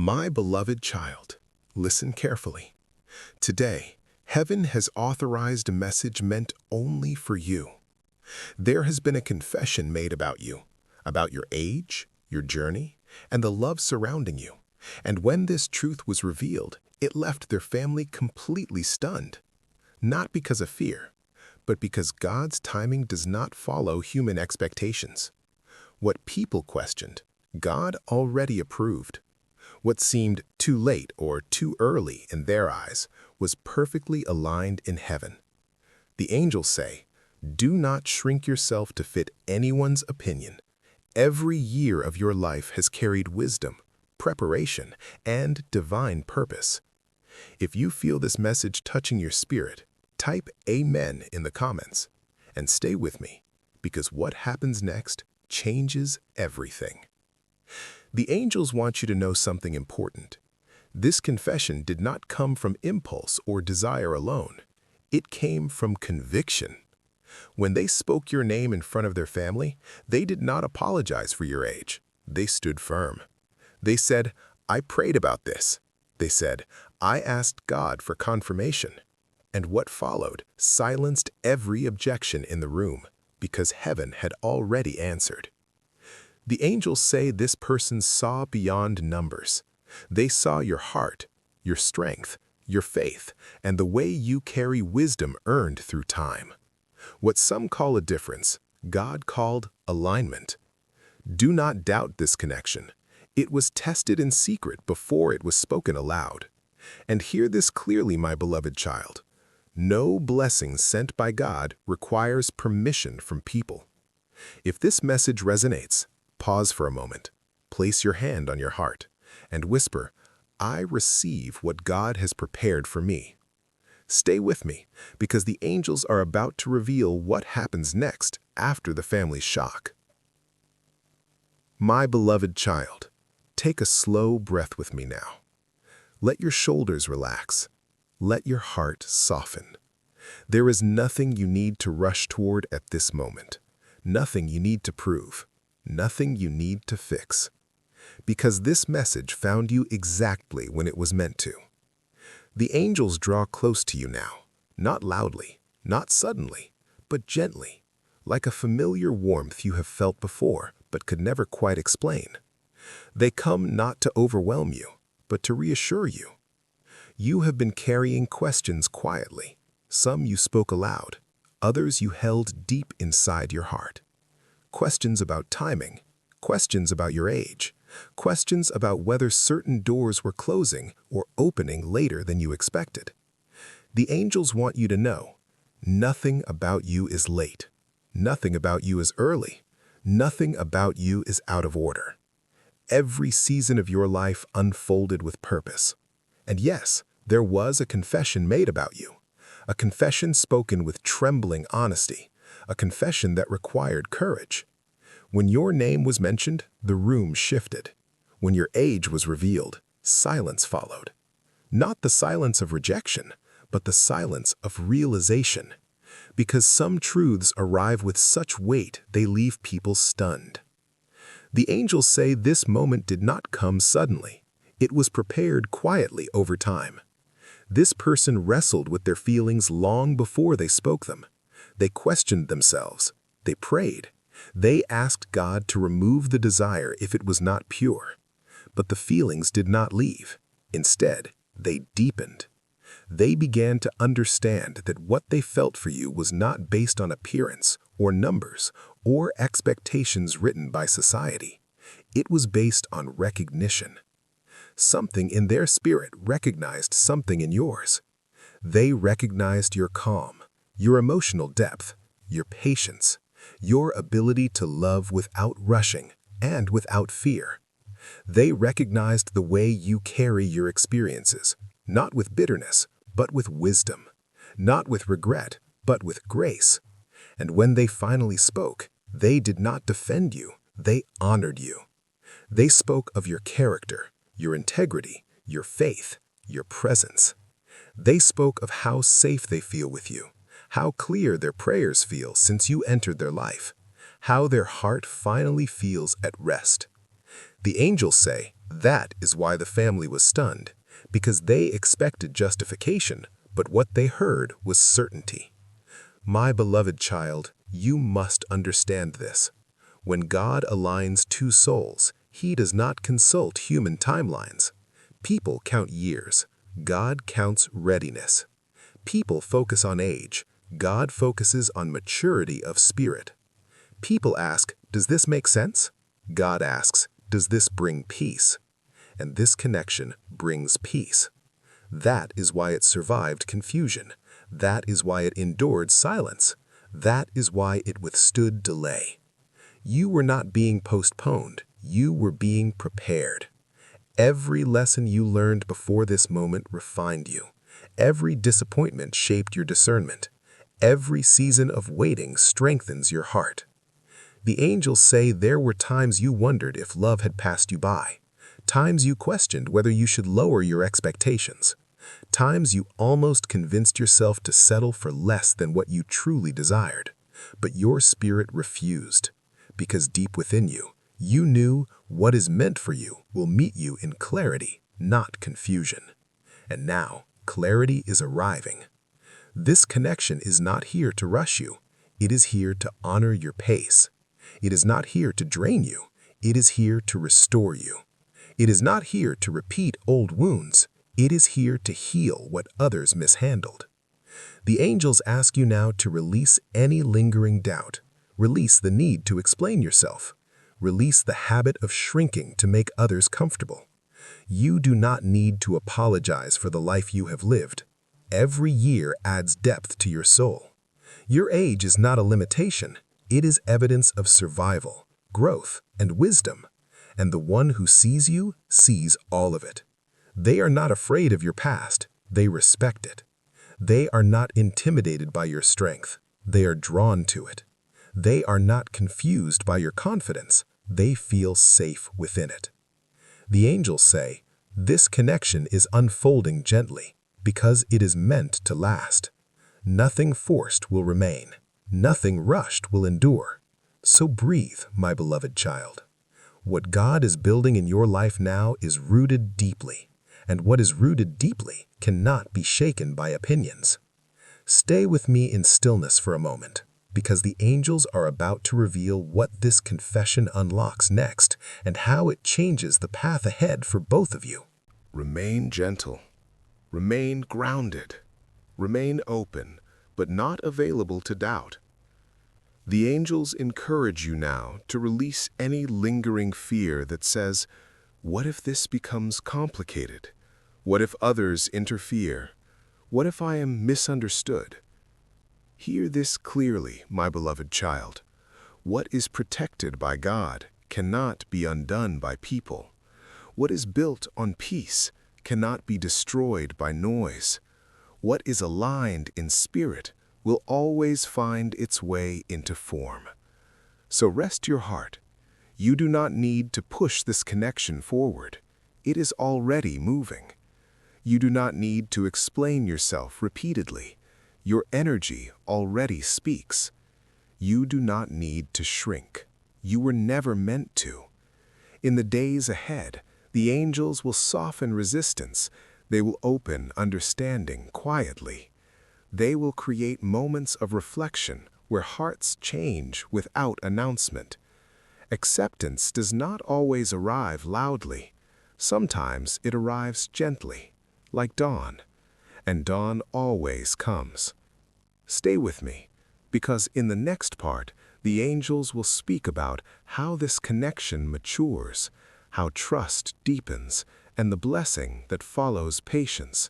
My beloved child, listen carefully. Today, heaven has authorized a message meant only for you. There has been a confession made about you, about your age, your journey, and the love surrounding you. And when this truth was revealed, it left their family completely stunned. Not because of fear, but because God's timing does not follow human expectations. What people questioned, God already approved. What seemed too late or too early in their eyes was perfectly aligned in heaven. The angels say, "Do not shrink yourself to fit anyone's opinion. Every year of your life has carried wisdom, preparation, and divine purpose." If you feel this message touching your spirit, type Amen in the comments. And stay with me, because what happens next changes everything. The angels want you to know something important. This confession did not come from impulse or desire alone. It came from conviction. When they spoke your name in front of their family, they did not apologize for your age. They stood firm. They said, "I prayed about this." They said, "I asked God for confirmation." And what followed silenced every objection in the room, because heaven had already answered. The angels say this person saw beyond numbers. They saw your heart, your strength, your faith, and the way you carry wisdom earned through time. What some call a difference, God called alignment. Do not doubt this connection. It was tested in secret before it was spoken aloud. And hear this clearly, my beloved child. No blessing sent by God requires permission from people. If this message resonates, pause for a moment, place your hand on your heart, and whisper, "I receive what God has prepared for me." Stay with me, because the angels are about to reveal what happens next after the family's shock. My beloved child, take a slow breath with me now. Let your shoulders relax. Let your heart soften. There is nothing you need to rush toward at this moment. Nothing you need to prove. Nothing you need to fix. Because this message found you exactly when it was meant to. The angels draw close to you now, not loudly, not suddenly, but gently, like a familiar warmth you have felt before but could never quite explain. They come not to overwhelm you, but to reassure you. You have been carrying questions quietly. Some you spoke aloud, others you held deep inside your heart. Questions about timing, questions about your age, questions about whether certain doors were closing or opening later than you expected. The angels want you to know, nothing about you is late. Nothing about you is early. Nothing about you is out of order. Every season of your life unfolded with purpose. And yes, there was a confession made about you. A confession spoken with trembling honesty. A confession that required courage. When your name was mentioned, the room shifted. When your age was revealed, silence followed. Not the silence of rejection, but the silence of realization. Because some truths arrive with such weight they leave people stunned. The angels say this moment did not come suddenly. It was prepared quietly over time. This person wrestled with their feelings long before they spoke them. They questioned themselves. They prayed. They asked God to remove the desire if it was not pure. But the feelings did not leave. Instead, they deepened. They began to understand that what they felt for you was not based on appearance or numbers or expectations written by society. It was based on recognition. Something in their spirit recognized something in yours. They recognized your calm, your emotional depth, your patience, your ability to love without rushing and without fear. They recognized the way you carry your experiences, not with bitterness, but with wisdom, not with regret, but with grace. And when they finally spoke, they did not defend you, they honored you. They spoke of your character, your integrity, your faith, your presence. They spoke of how safe they feel with you, how clear their prayers feel since you entered their life, how their heart finally feels at rest. The angels say, That is why the family was stunned, because they expected justification, but what they heard was certainty. My beloved child, you must understand this. When God aligns two souls, He does not consult human timelines. People count years. God counts readiness. People focus on age. God focuses on maturity of spirit. People ask, does this make sense? God asks, does this bring peace? And this connection brings peace. That is why it survived confusion. That is why it endured silence. That is why it withstood delay. You were not being postponed. You were being prepared. Every lesson you learned before this moment refined you. Every disappointment shaped your discernment. Every season of waiting strengthens your heart. The angels say there were times you wondered if love had passed you by. Times you questioned whether you should lower your expectations. Times you almost convinced yourself to settle for less than what you truly desired. But your spirit refused. Because deep within you, you knew what is meant for you will meet you in clarity, not confusion. And now, clarity is arriving. This connection is not here to rush you. It is here to honor your pace. It is not here to drain you. It is here to restore you. It is not here to repeat old wounds. It is here to heal what others mishandled. The angels ask you now to release any lingering doubt. Release the need to explain yourself. Release the habit of shrinking to make others comfortable. You do not need to apologize for the life you have lived. Every year adds depth to your soul. Your age is not a limitation. It is evidence of survival, growth, and wisdom. And the one who sees you sees all of it. They are not afraid of your past. They respect it. They are not intimidated by your strength. They are drawn to it. They are not confused by your confidence. They feel safe within it. The angels say, this connection is unfolding gently because it is meant to last. Nothing forced will remain. Nothing rushed will endure. So breathe, my beloved child. What God is building in your life now is rooted deeply, and what is rooted deeply cannot be shaken by opinions. Stay with me in stillness for a moment, because the angels are about to reveal what this confession unlocks next and how it changes the path ahead for both of you. Remain gentle. Remain grounded. Remain open, but not available to doubt. The angels encourage you now to release any lingering fear that says, what if this becomes complicated? What if others interfere? What if I am misunderstood? Hear this clearly, my beloved child. What is protected by God cannot be undone by people. What is built on peace cannot be destroyed by noise. What is aligned in spirit will always find its way into form. So rest your heart. You do not need to push this connection forward. It is already moving. You do not need to explain yourself repeatedly. Your energy already speaks. You do not need to shrink. You were never meant to. In the days ahead, the angels will soften resistance. They will open understanding quietly. They will create moments of reflection where hearts change without announcement. Acceptance does not always arrive loudly. Sometimes it arrives gently, like dawn. And dawn always comes. Stay with me, because in the next part, the angels will speak about how this connection matures, how trust deepens, and the blessing that follows patience,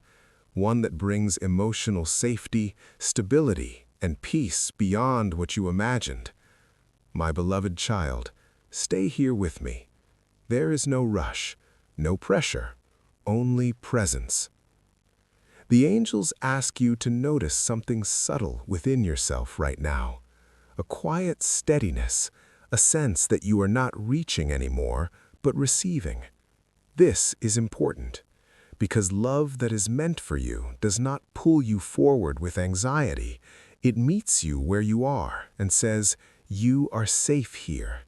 one that brings emotional safety, stability, and peace beyond what you imagined. My beloved child, stay here with me. There is no rush, no pressure, only presence. The angels ask you to notice something subtle within yourself right now, a quiet steadiness, a sense that you are not reaching anymore, but receiving. This is important, because love that is meant for you does not pull you forward with anxiety. It meets you where you are and says, you are safe here.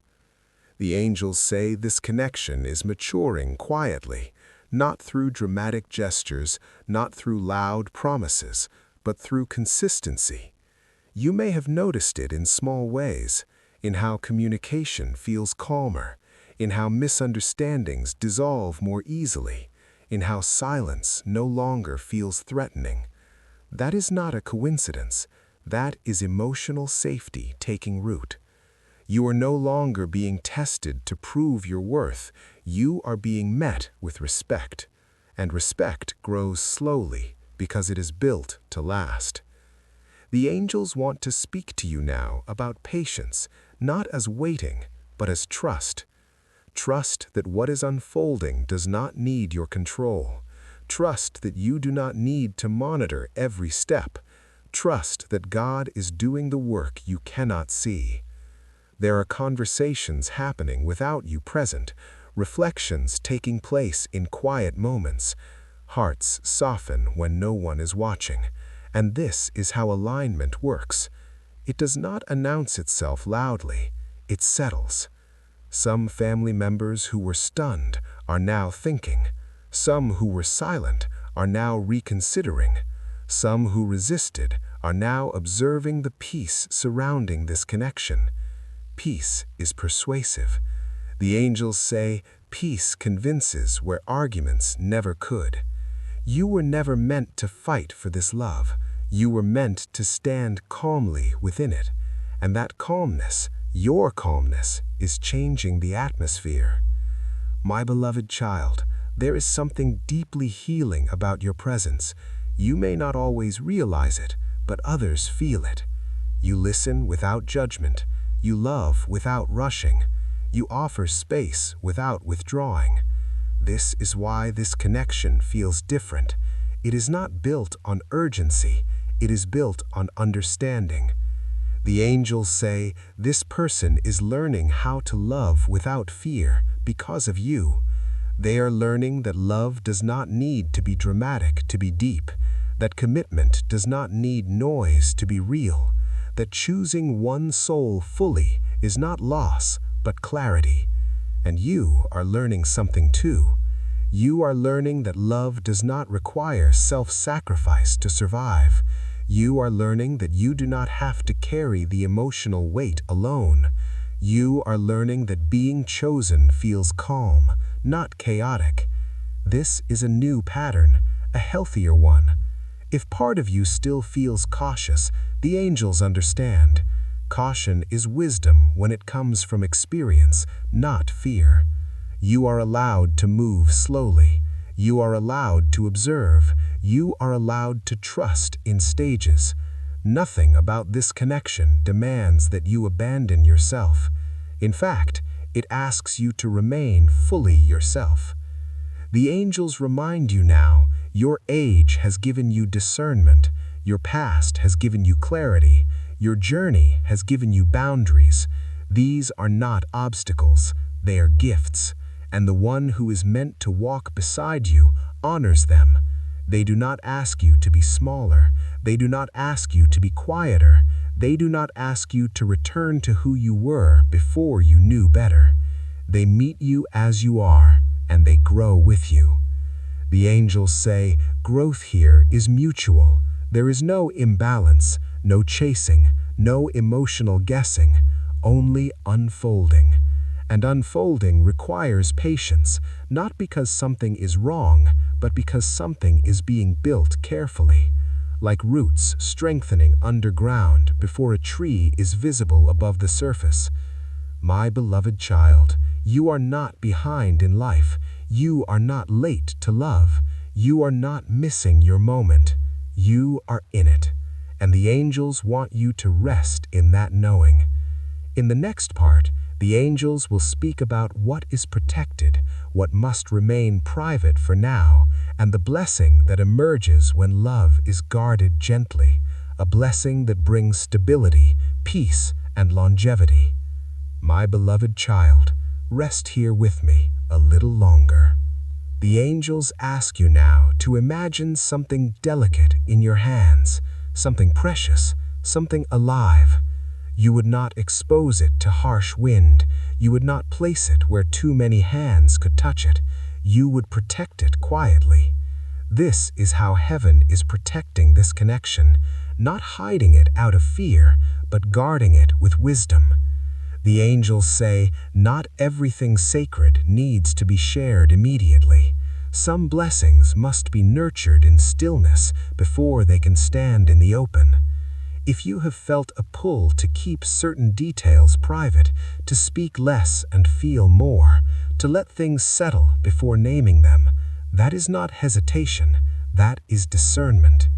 The angels say this connection is maturing quietly, not through dramatic gestures, not through loud promises, but through consistency. You may have noticed it in small ways, in how communication feels calmer, in how misunderstandings dissolve more easily, in how silence no longer feels threatening. That is not a coincidence. That is emotional safety taking root. You are no longer being tested to prove your worth. You are being met with respect. And respect grows slowly because it is built to last. The angels want to speak to you now about patience, not as waiting, but as trust. Trust that what is unfolding does not need your control. Trust that you do not need to monitor every step. Trust that God is doing the work you cannot see. There are conversations happening without you present, reflections taking place in quiet moments. Hearts soften when no one is watching. And this is how alignment works. It does not announce itself loudly. It settles. Some family members who were stunned are now thinking. Some who were silent are now reconsidering. Some who resisted are now observing the peace surrounding this connection. Peace is persuasive. The angels say peace convinces where arguments never could. You were never meant to fight for this love. You were meant to stand calmly within it. And that calmness, your calmness, is changing the atmosphere. My beloved child, there is something deeply healing about your presence. You may not always realize it, but others feel it. You listen without judgment. You love without rushing. You offer space without withdrawing. This is why this connection feels different. It is not built on urgency. It is built on understanding. The angels say, this person is learning how to love without fear because of you. They are learning that love does not need to be dramatic to be deep, that commitment does not need noise to be real, that choosing one soul fully is not loss, but clarity. And you are learning something too. You are learning that love does not require self-sacrifice to survive. You are learning that you do not have to carry the emotional weight alone. You are learning that being chosen feels calm, not chaotic. This is a new pattern, a healthier one. If part of you still feels cautious, the angels understand. Caution is wisdom when it comes from experience, not fear. You are allowed to move slowly. You are allowed to observe. You are allowed to trust in stages. Nothing about this connection demands that you abandon yourself. In fact, it asks you to remain fully yourself. The angels remind you now, your age has given you discernment, your past has given you clarity, your journey has given you boundaries. These are not obstacles, they are gifts, and the one who is meant to walk beside you honors them. They do not ask you to be smaller, they do not ask you to be quieter, they do not ask you to return to who you were before you knew better. They meet you as you are, and they grow with you. The angels say, growth here is mutual. There is no imbalance, no chasing, no emotional guessing, only unfolding. And unfolding requires patience, not because something is wrong, but because something is being built carefully. Like roots strengthening underground before a tree is visible above the surface. My beloved child, you are not behind in life. You are not late to love. You are not missing your moment. You are in it. And the angels want you to rest in that knowing. In the next part, the angels will speak about what is protected, what must remain private for now, and the blessing that emerges when love is guarded gently, a blessing that brings stability, peace, and longevity. My beloved child, rest here with me a little longer. The angels ask you now to imagine something delicate in your hands, something precious, something alive. You would not expose it to harsh wind. You would not place it where too many hands could touch it. You would protect it quietly. This is how heaven is protecting this connection, not hiding it out of fear, but guarding it with wisdom. The angels say, not everything sacred needs to be shared immediately. Some blessings must be nurtured in stillness before they can stand in the open. If you have felt a pull to keep certain details private, to speak less and feel more, to let things settle before naming them, that is not hesitation, that is discernment.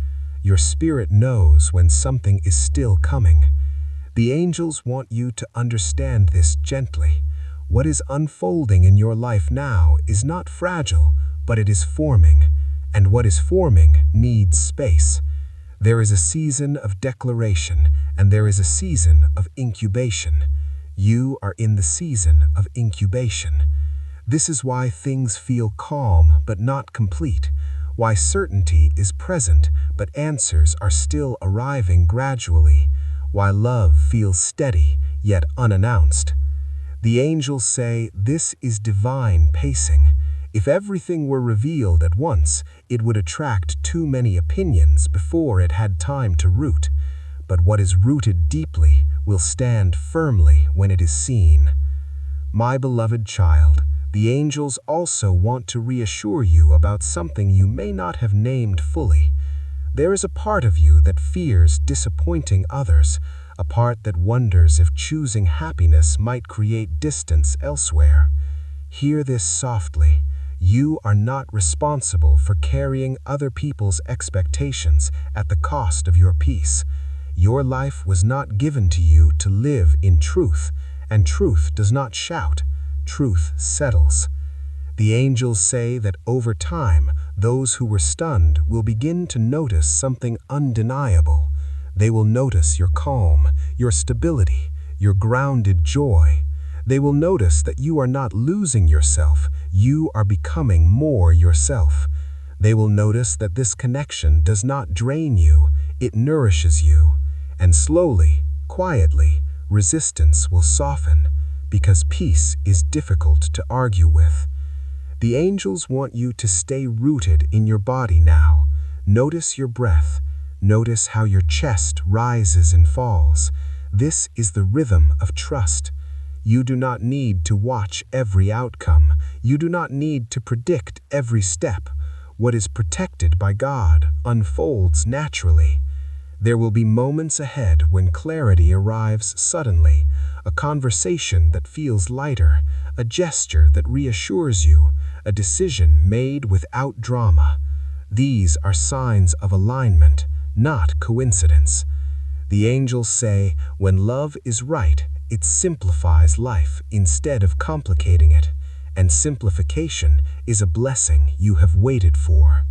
Your spirit knows when something is still coming. The angels want you to understand this gently. What is unfolding in your life now is not fragile, but it is forming, and what is forming needs space. There is a season of declaration, and there is a season of incubation. You are in the season of incubation. This is why things feel calm but not complete, why certainty is present but answers are still arriving gradually, why love feels steady yet unannounced. The angels say this is divine pacing. If everything were revealed at once, it would attract too many opinions before it had time to root. But what is rooted deeply will stand firmly when it is seen. My beloved child, the angels also want to reassure you about something you may not have named fully. There is a part of you that fears disappointing others, a part that wonders if choosing happiness might create distance elsewhere. Hear this softly. You are not responsible for carrying other people's expectations at the cost of your peace. Your life was not given to you to live in truth, and truth does not shout. Truth settles. The angels say that over time, those who were stunned will begin to notice something undeniable. They will notice your calm, your stability, your grounded joy. They will notice that you are not losing yourself, you are becoming more yourself. They will notice that this connection does not drain you, it nourishes you. And slowly, quietly, resistance will soften, because peace is difficult to argue with. The angels want you to stay rooted in your body now. Notice your breath. Notice how your chest rises and falls. This is the rhythm of trust. You do not need to watch every outcome. You do not need to predict every step. What is protected by God unfolds naturally. There will be moments ahead when clarity arrives suddenly, a conversation that feels lighter, a gesture that reassures you, a decision made without drama. These are signs of alignment, not coincidence. The angels say, when love is right, it simplifies life instead of complicating it, and simplification is a blessing you have waited for.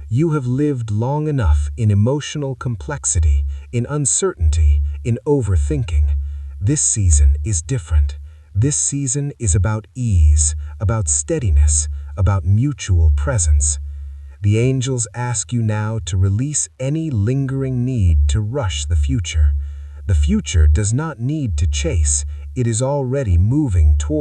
You have lived long enough in emotional complexity, in uncertainty, in overthinking. This season is different. This season is about ease, about steadiness, about mutual presence. The angels ask you now to release any lingering need to rush the future. The future does not need to chase, it is already moving toward